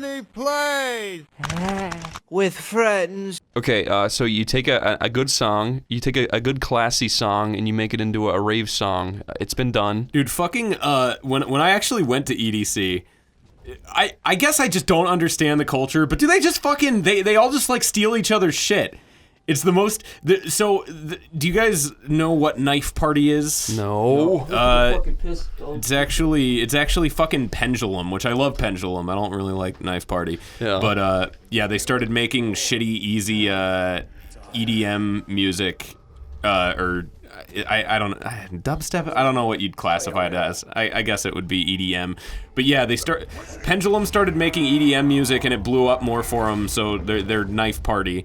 Oneyplays! With friends. Okay, so you take a good song, you take a good classy song, and you make it into a rave song. It's been done. Dude, fucking, when I actually went to EDC, I guess I just don't understand the culture, but do they just fucking, they all just, like, steal each other's shit? It's the most, do you guys know what Knife Party is? No. It's actually fucking Pendulum, which I love Pendulum. I don't really like Knife Party. Yeah. But, yeah, they started making shitty, easy, EDM music, or, I don't, dubstep? I don't know what you'd classify it as. I guess it would be EDM. But yeah, Pendulum started making EDM music and it blew up more for them, so they're Knife Party.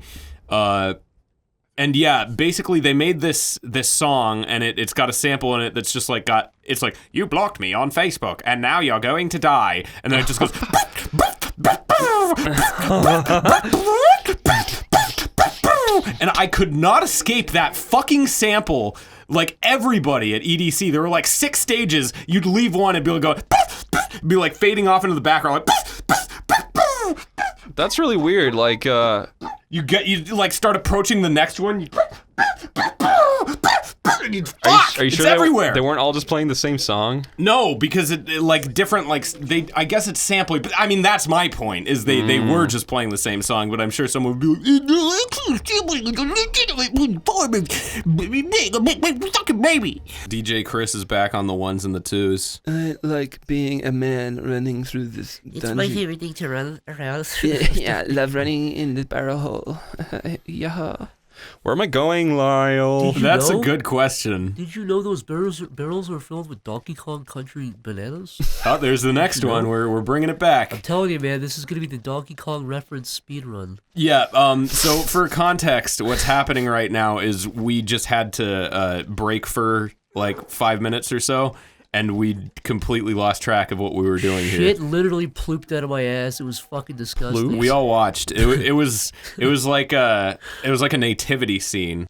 And yeah, basically they made this song, and it's got a sample in it that's just like it's like, you blocked me on Facebook, and now you're going to die. And then it just goes, and I could not escape that fucking sample. Like, everybody at EDC, there were like 6 stages, you'd leave one and be like going, be like fading off into the background, like, That's really weird, like, you like start approaching the next one. Are you sure everywhere. They weren't all just playing the same song? No, because it like different, like I guess it's sampling. But I mean, that's my point. Is they were just playing the same song, but I'm sure someone would be like, baby. DJ Chris is back on the ones and the twos. I like being a man running through this dungeon. It's my favorite thing to run around through. Yeah, I love running in the barrel hole. Yeah. Where am I going, Lyle? That's a good question. Did you know those barrels are filled with Donkey Kong Country bananas? Oh, there's the next one. We're bringing it back. I'm telling you, man, this is gonna be the Donkey Kong reference speedrun. Yeah. So for context, what's happening right now is we just had to break for like 5 minutes or so. And we completely lost track of what we were doing here. Shit literally plooped out of my ass. It was fucking disgusting. We all watched. It was like a nativity scene.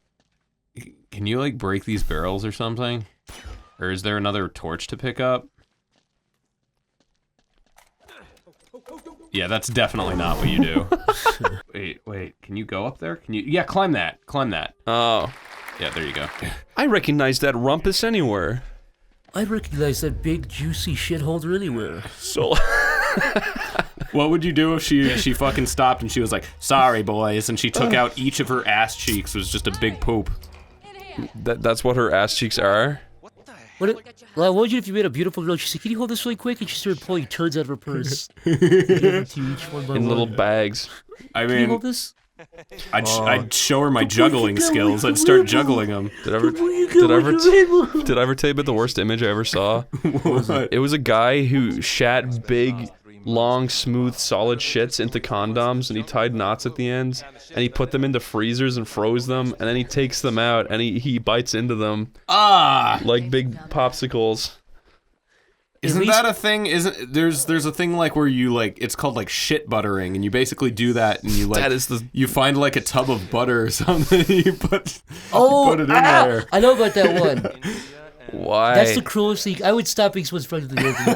Can you like break these barrels or something? Or is there another torch to pick up? Yeah, that's definitely not what you do. Wait. Can you go up there? Can you? Yeah, climb that. Climb that. Oh. Yeah, there you go. I recognize that rumpus anywhere. I recognize that big juicy shitholder anywhere. So, what would you do if she fucking stopped and she was like, "Sorry, boys," and she took out each of her ass cheeks was just a big poop? That's what her ass cheeks are. What would you if you made a beautiful girl? She said, "Can you hold this really quick?" And she started pulling turds out of her purse. Give it to you each one by In one. little bags. I Can you mean, hold this? I'd show her my juggling skills. I'd start juggling them. Did I ever tell you about the worst image I ever saw? What? It was a guy who shat big, long, smooth, solid shits into condoms, and he tied knots at the ends, and he put them into freezers and froze them, and then he takes them out, and he bites into them. Like big popsicles. Isn't that a thing? There's a thing like where you like, it's called like shit buttering, and you basically do that, and you like you find like a tub of butter or something, you put it in there. I know about that one. Why? That's the cruelest thing. I would stop being someone's friend with the other.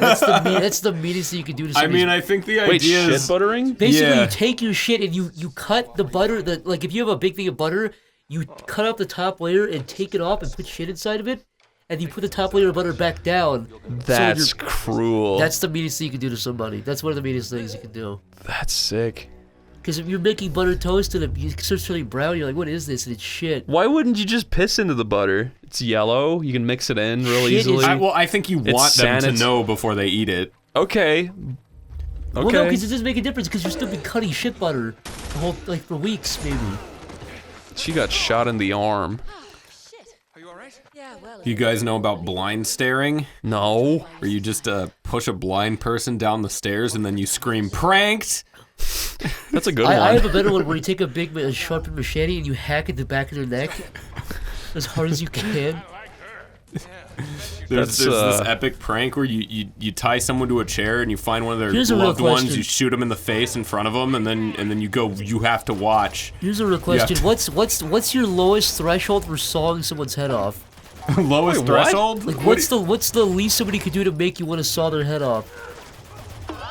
That's the meanest thing you can do to somebody. I mean, I think the idea is shit buttering? basically yeah. you take your shit and you cut the butter. Like if you have a big thing of butter, you cut out the top layer and take it off and put shit inside of it. And you put the top layer of butter back down. That's cruel. That's the meanest thing you can do to somebody. That's one of the meanest things you can do. That's sick. Because if you're making butter toast and it starts turning brown, you're like, what is this? And it's shit. Why wouldn't you just piss into the butter? It's yellow. You can mix it in real easily. I think you want them to know before they eat it. Okay. Well, no, because it doesn't make a difference because you're still been cutting shit butter for weeks, maybe. She got shot in the arm. You guys know about blind staring? No. Where you just push a blind person down the stairs and then you scream, "Pranked!" That's a good one. I have a better one where you take a big sharpened machete and you hack at the back of their neck as hard as you can. There's this epic prank where you tie someone to a chair and you find one of their loved ones, you shoot them in the face in front of them, and then you go, "You have to watch." Here's a real question. What's your lowest threshold for sawing someone's head off? Lowest threshold? Like what's the least somebody could do to make you want to saw their head off?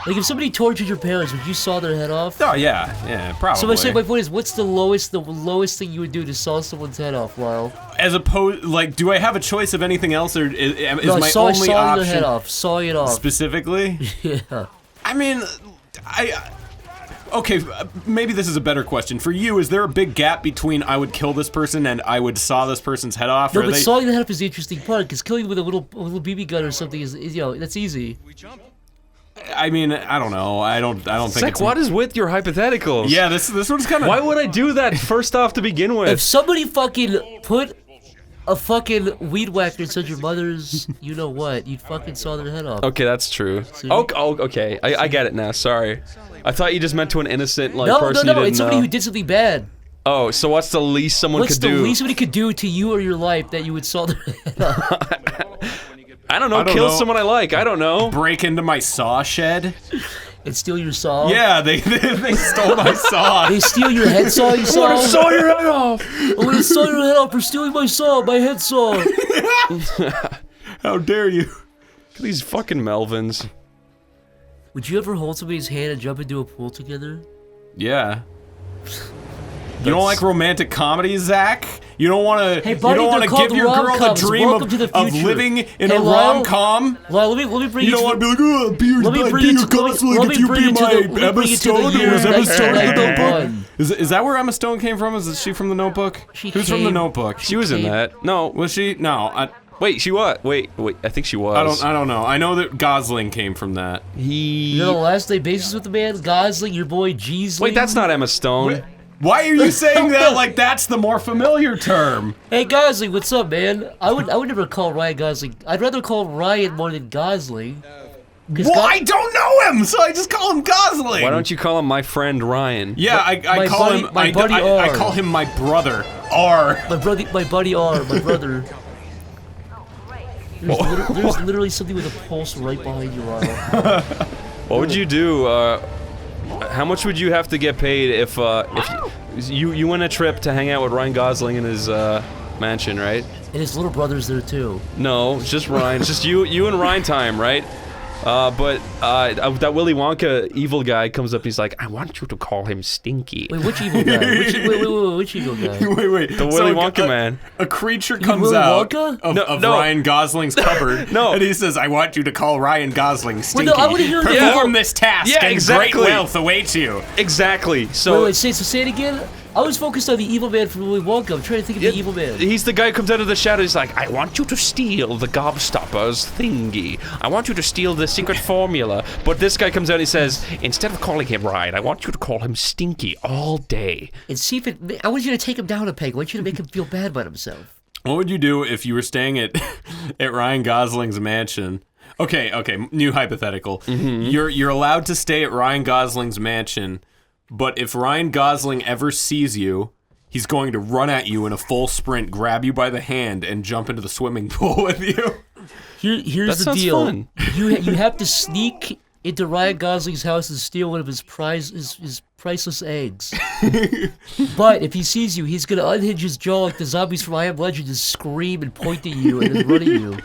Like, if somebody tortured your parents, would you saw their head off? Oh yeah, probably. So my point is, what's the lowest thing you would do to saw someone's head off, Lyle? As opposed, like, do I have a choice of anything else, or is No, my sawing only their option head off, sawing it off. specifically? Yeah. I mean, okay, maybe this is a better question. For you, is there a big gap between I would kill this person and I would saw this person's head off? No, but sawing the head off is the interesting part, because killing with a little BB gun or something is that's easy. I mean, I don't know. I don't think Zach, it's... what is with your hypotheticals? Yeah, this one's kind of... Why would I do that first off to begin with? If somebody fucking put a fucking weed whacker inside your mother's, you know what, you'd fucking saw their head off. Okay, that's true. See? Oh, okay. I get it now. Sorry. I thought you just meant to an innocent person you No, didn't it's somebody know. who did something bad. Oh, so what's the least someone What's could the do? least somebody could do to you or your life that you would saw their head off? I don't know. I don't Kill know. someone I like. I don't know. Break into my saw shed? And steal your saw? Yeah, they stole my saw. They steal your head saw, you saw? Saw your head off. I would have saw your head off for stealing my saw, my head saw. How dare you? Look at these fucking Melvins. Would you ever hold somebody's hand and jump into a pool together? Yeah. You don't like romantic comedies, Zach? You don't want to. Hey, buddy, you don't they're want to give called your girl the rom-coms. dream Welcome to the of future. living in Hey, a Lyle? rom-com. Well, let me bring You you don't to want to be like, oh, be your, let me bring be you your to Gosling let me if you bring be you to my the- let me Emma bring you to the Stone. year Or is Emma Stone in the 1991. Notebook? Is that where Emma Stone came from? Is she from the Notebook? Who's from the came- Notebook? She was in that. No. Was she? No. Wait, she what? Wait. I think she was. I don't know. I know that Gosling came from that. You're on a last day basis with the man, Gosling, your boy Jeesling. Wait, that's not Emma Stone. Why are you saying that like that's the more familiar term? Hey Gosling, what's up, man? I would never call Ryan Gosling. I'd rather call Ryan more than Gosling. Well, I don't know him, so I just call him Gosling. Why don't you call him my friend Ryan? Yeah, I call buddy- him. my buddy I R. call him my brother R. My buddy R, my brother. There's literally something with a pulse right behind you, Lyle. What would you do? How much would you have to get paid if you went a trip to hang out with Ryan Gosling in his mansion, right? And his little brother's there too. No, it's just Ryan. It's just you and Ryan time, right? But that Willy Wonka evil guy comes up and he's like, I want you to call him Stinky. Wait, which evil guy? Which evil guy? Wait. The Willy Wonka man. A creature comes Willy out Wonka? of No. Ryan Gosling's cupboard, No. and he says, "I want you to call Ryan Gosling Stinky. I wanna hear- Perform this task, Yeah, and exactly. great wealth awaits you." Exactly. So Wait, say it again? I was focused on the evil man from Willy Wonka. I'm trying to think of the evil man. he's the guy who comes out of the shadows. He's like, I want you to steal the gobstoppers thingy. I want you to steal the secret formula. But this guy comes out and he says, instead of calling him Ryan, I want you to call him Stinky all day. And see if it. I want you to take him down a peg. I want you to make him feel bad about himself. What would you do if you were staying at Ryan Gosling's mansion? Okay, new hypothetical. Mm-hmm. You're allowed to stay at Ryan Gosling's mansion, but if Ryan Gosling ever sees you, he's going to run at you in a full sprint, grab you by the hand, and jump into the swimming pool with you. Here's That the sounds deal. fun. You have to sneak into Ryan Gosling's house and steal one of his priceless eggs. But if he sees you, he's gonna unhinge his jaw like the zombies from I Am Legend and scream and point at you and then run at you.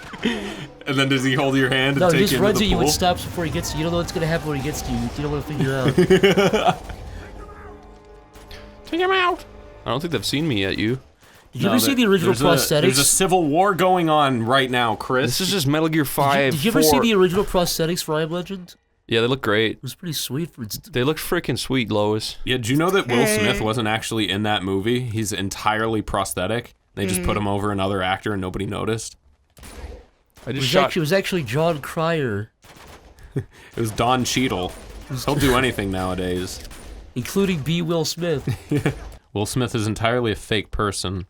And then does he hold your hand and No, he take just you into runs the at you pool? and stops before he gets to you. You don't know what's gonna happen when he gets to you. You don't want to figure out. Take him out. I don't think they've seen me yet, you. Did you ever see the original prosthetics? There's a civil war going on right now, Chris. This is just Metal Gear 5. Did you ever 4. see the original prosthetics for I Am Legend? Yeah, they look great. It was pretty sweet. They look freaking sweet, Lois. Yeah, do you know that Will Smith wasn't actually in that movie? He's entirely prosthetic. They just put him over another actor and nobody noticed. I It just shot. was actually John Cryer, It was Don Cheadle. He'll do anything nowadays. including B. Will Smith. Will Smith is entirely a fake person.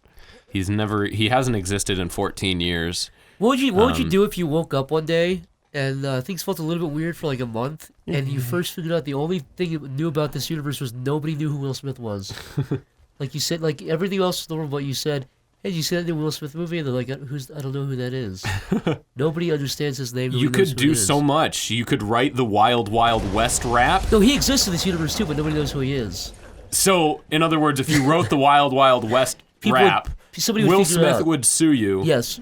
He hasn't existed in 14 years. What would you do if you woke up one day and things felt a little bit weird for like a month, and you first figured out the only thing you knew about this universe was nobody knew who Will Smith was? Like you said, like everything else was normal, but you said, "Hey, did you see that new Will Smith movie?" And they're like, I don't know who that is." Nobody understands his name. You Nobody knows could who he do is. so much. You could write the Wild Wild West rap. No, he exists in this universe too, but nobody knows who he is. So, in other words, if you wrote the Wild Wild West People rap, somebody would Will figure it Smith out. would sue you. Yes,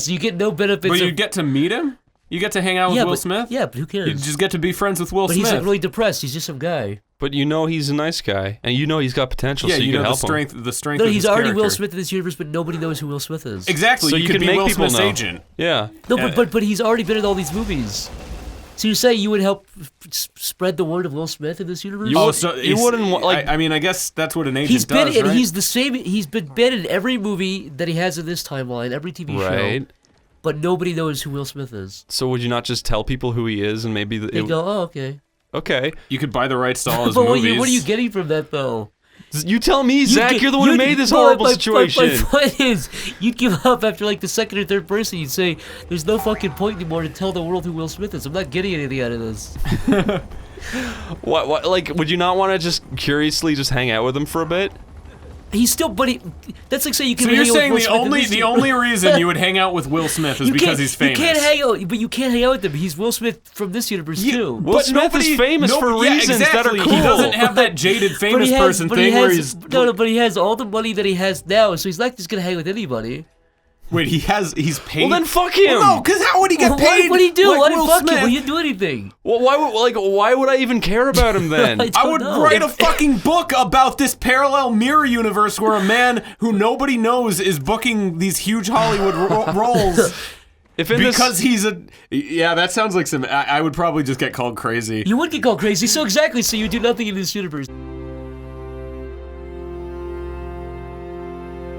you get no benefits. But of- you'd get to meet him? You get to hang out with Will Smith? Yeah, but who cares? You just get to be friends with Will but Smith. he's like really depressed. He's just some guy. But you know he's a nice guy, and you know he's got potential, so you can know help the him. strength No, of he's his already character. Will Smith in this universe, but nobody knows who Will Smith is. Exactly. So you you could can be make Will people Smith's know. agent. Yeah. No, but he's already been in all these movies. So you're saying you would help spread the word of Will Smith in this universe? You Oh, would- so you wouldn't wa- like. I mean, I guess that's what an agent He's been does, in. right? He's the same. He's been in every movie that he has in this timeline, every TV show. Right. But nobody knows who Will Smith is. So would you not just tell people who he is, and maybe They go, oh, okay. Okay. You could buy the rights to all his But movies. what are you getting from that, though? You tell me, Zach. You're the one who made this no, horrible my situation. point is, you'd give up after like the second or third person. You'd say, "There's no fucking point anymore to tell the world who Will Smith is. I'm not getting anything out of this." What? Like, would you not want to just curiously just hang out with him for a bit? He's still, that's like saying you can. So you're hang out saying with Will the Smith in this only reason you would hang out with Will Smith is because he's famous. You can't hang out, but you can't hang out with him. He's Will Smith from this universe too. Will Smith is famous for reasons that are exactly. cool. He doesn't have that jaded famous person but thing he where has, he's but he has all the money that he has now, so he's not just gonna hang with anybody. wait. He's paid. Well, then fuck him. Well, no, because how would he get paid? What do you do? Like Why did Will fuck him? Smith? Well, you didn't do anything. Well, why would I even care about him then? I I would know. write a fucking book about this parallel mirror universe where a man who nobody knows is booking these huge Hollywood roles If in because he's a. Yeah, that sounds like some. I would probably just get called crazy. You would get called crazy. So exactly. So you do nothing in this universe.